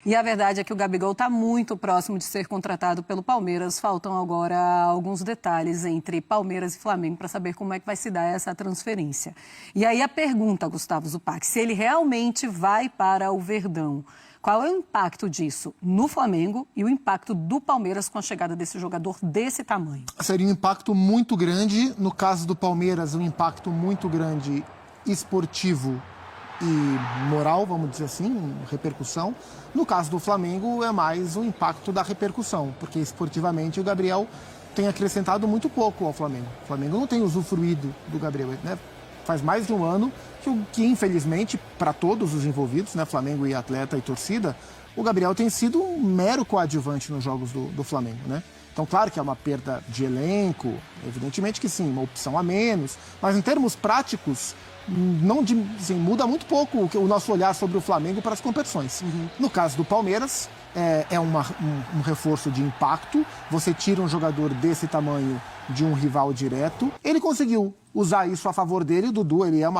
E a verdade é que o Gabigol está muito próximo de ser contratado pelo Palmeiras. Faltam agora alguns detalhes entre Palmeiras e Flamengo para saber como é que vai se dar essa transferência. E aí a pergunta, Gustavo Zupac, se ele realmente vai para o Verdão, qual é o impacto disso no Flamengo e o impacto do Palmeiras com a chegada desse jogador desse tamanho? Seria um impacto muito grande. No caso do Palmeiras, um impacto muito grande esportivo e moral, vamos dizer assim, repercussão. No caso do Flamengo, é mais o impacto da repercussão, porque esportivamente o Gabriel tem acrescentado muito pouco ao Flamengo. O Flamengo não tem usufruído do Gabriel, né? Faz mais de um ano que infelizmente, para todos os envolvidos, né, Flamengo e atleta e torcida, o Gabriel tem sido um mero coadjuvante nos jogos do Flamengo, né? Então, claro que é uma perda de elenco, evidentemente que sim, uma opção a menos, mas em termos práticos, não, assim, muda muito pouco o nosso olhar sobre o Flamengo para as competições. No caso do Palmeiras, é um reforço de impacto. Você tira um jogador desse tamanho de um rival direto. Ele conseguiu usar isso a favor dele. O Dudu, ele era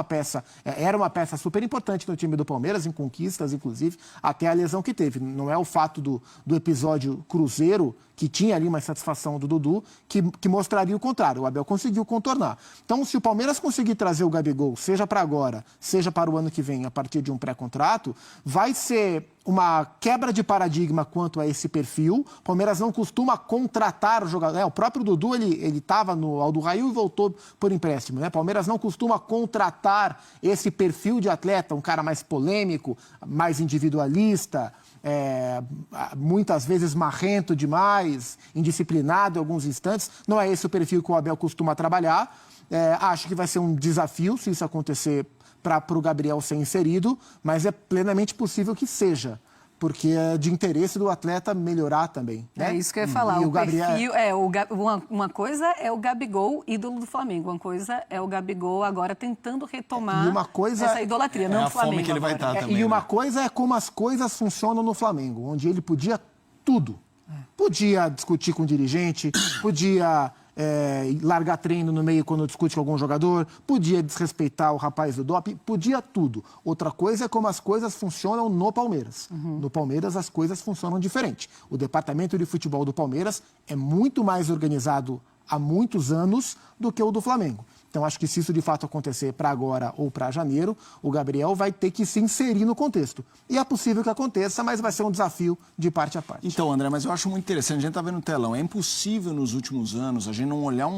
uma peça super importante no time do Palmeiras, em conquistas, inclusive, até a lesão que teve. Não é o fato do episódio Cruzeiro, que tinha ali uma satisfação do Dudu, que mostraria o contrário. O Abel conseguiu contornar. Então, se o Palmeiras conseguir trazer o Gabigol, seja para agora, seja para o ano que vem, a partir de um pré-contrato, vai ser uma quebra de paradigma quanto a esse perfil. O Palmeiras não costuma contratar o jogador. O próprio Dudu, ele estava no Aldo Rail e voltou por empréstimo. Né? O Palmeiras não costuma contratar esse perfil de atleta, um cara mais polêmico, mais individualista, muitas vezes marrento demais, indisciplinado em alguns instantes. Não é esse o perfil que o Abel costuma trabalhar. Acho que vai ser um desafio se isso acontecer para o Gabriel ser inserido, mas é plenamente possível que seja, porque é de interesse do atleta melhorar também. Né? É isso que eu ia falar. O perfil, uma coisa é o Gabigol, ídolo do Flamengo. Uma coisa é o Gabigol agora tentando retomar essa idolatria, não o Flamengo. Fome que ele vai estar também. E uma coisa é como as coisas funcionam no Flamengo, onde ele podia tudo. Podia discutir com o dirigente, podia largar treino no meio quando discute com algum jogador, podia desrespeitar o rapaz do doping, podia tudo. Outra coisa é como as coisas funcionam no Palmeiras. No Palmeiras as coisas funcionam diferente. O departamento de futebol do Palmeiras é muito mais organizado há muitos anos do que o do Flamengo. Então, acho que se isso de fato acontecer para agora ou para janeiro, o Gabriel vai ter que se inserir no contexto. E é possível que aconteça, mas vai ser um desafio de parte a parte. Então, André, mas eu acho muito interessante, a gente está vendo no telão, é impossível nos últimos anos a gente não olhar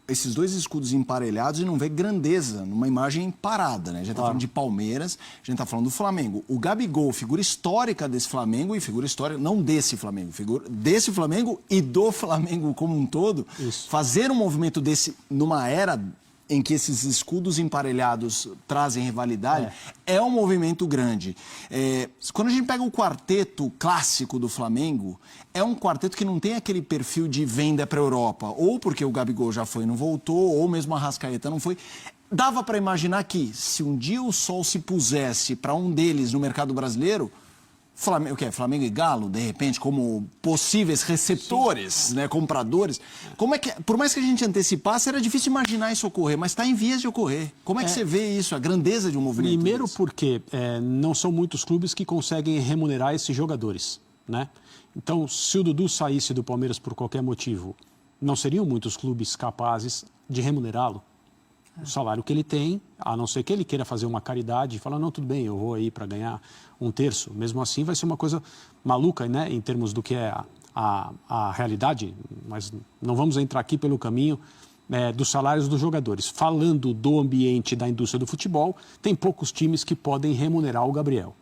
esses dois escudos emparelhados e não ver grandeza numa imagem parada, né? A gente está falando de Palmeiras, a gente está falando do Flamengo. O Gabigol, figura histórica desse Flamengo e figura histórica, não desse Flamengo, figura desse Flamengo e do Flamengo como um todo. Isso. Fazer um movimento desse numa era em que esses escudos emparelhados trazem rivalidade, é um movimento grande. Quando a gente pega o quarteto clássico do Flamengo, é um quarteto que não tem aquele perfil de venda para a Europa, ou porque o Gabigol já foi e não voltou, ou mesmo a Arrascaeta não foi. Dava para imaginar que, se um dia o sol se pusesse para um deles no mercado brasileiro, Flamengo e Galo, de repente, como possíveis receptores, né, compradores. Como é que, por mais que a gente antecipasse, era difícil imaginar isso ocorrer, mas está em vias de ocorrer. Como é que você vê isso, a grandeza de um movimento? Primeiro desse? porque não são muitos clubes que conseguem remunerar esses jogadores, né? Então, se o Dudu saísse do Palmeiras por qualquer motivo, não seriam muitos clubes capazes de remunerá-lo. O salário que ele tem, a não ser que ele queira fazer uma caridade e falar, não, tudo bem, eu vou aí para ganhar 1/3. Mesmo assim, vai ser uma coisa maluca, né, em termos do que é a realidade, mas não vamos entrar aqui pelo caminho dos salários dos jogadores. Falando do ambiente da indústria do futebol, tem poucos times que podem remunerar o Gabriel.